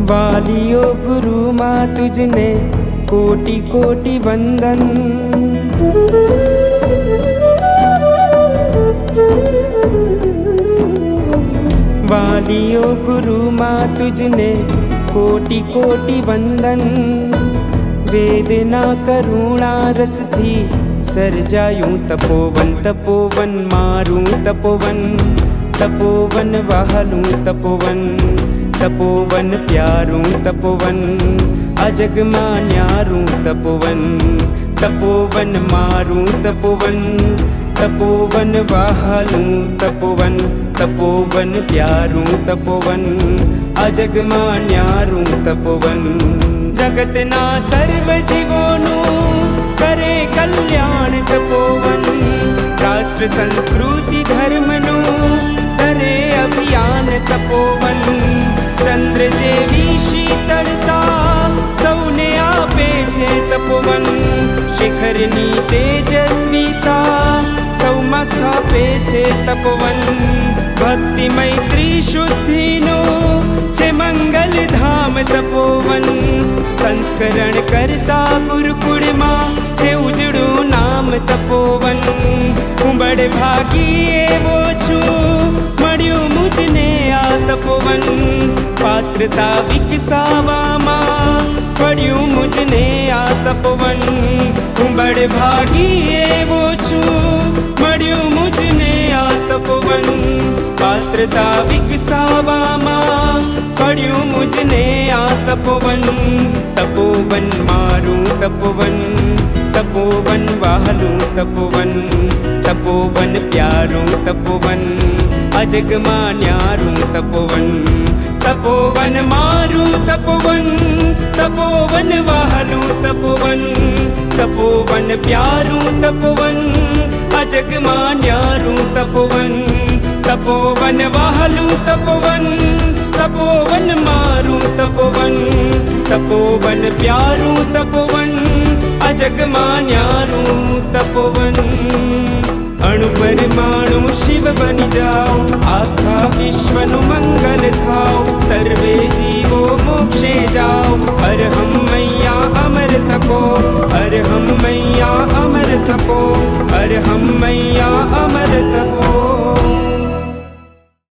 वालियो गुरु माँ तुझने कोटि कोटि वंदन। वालियो गुरु माँ तुझने कोटि कोटि वंदन। वेदना करुणा रस थी सर्जायूं तपोवन, तपोवन मारूं तपोवन, तपोवन वहालूं तपोवन, तपोवन प्यारूं तपोवन, अजग मान्यारूं तपोवन, तपोवन मारूं तपोवन, तपोवन वहालूं तपोवन, तपोवन प्यारूं तपोवन, अजग मान्यारूं तपोवन। जगतना सर्व जीवोनु करे कल्याण तपोवन। राष्ट्र संस्कृति धर्मनु करे अभियान तपोवन। चंद्र जेवी शीतलता सौने आपे छे तपोवन। शिखरनी तेजस्वीता सौमा स्थापे छे तपोवन। भक्ति मैत्री शुद्धिनो छे मंगल धाम तपोवन। संस्करण करता गुरुकुळमां छे उजळुं नाम तपोवन। हूँ बड़े भागी एवो छूं मळ्युं मुझने आ तपोवन। पात्रता विकसावामां फळ्युं मुझने आ तपोवन। हूँ बड़े भागी एवो छूं मळ्युं मुझने आ तपोवन। पात्रता विकसावामां फळ्युं मुझने आ तपोवन। तपोवन मारूं तपोवन, तपोवन वहालूं तपोवन, तपोवन प्यारूं तपोवन, अजग मान्यारूं तपोवन। तपोवन मारूं तपोवन, तपोवन वहालूं तपोवन, तपोवन प्यारूं तपोवन, अजग मान्यारूं तपोवन। तपोवन वहालूं तपोवन, तपोवन मारूं तपोवन, तपोवन प्यारूं तपोवन, अजग मान्यारूं तपोवन। अणु परमाणु शिव बनी जाओ, आखा विश्वनु मंगल थाओ। सर्वे जीवो मोक्षे जाओ, हर हम मैया अमर तपो, हर हम मैया अमर तपो, हर हम मैया अमर तपो।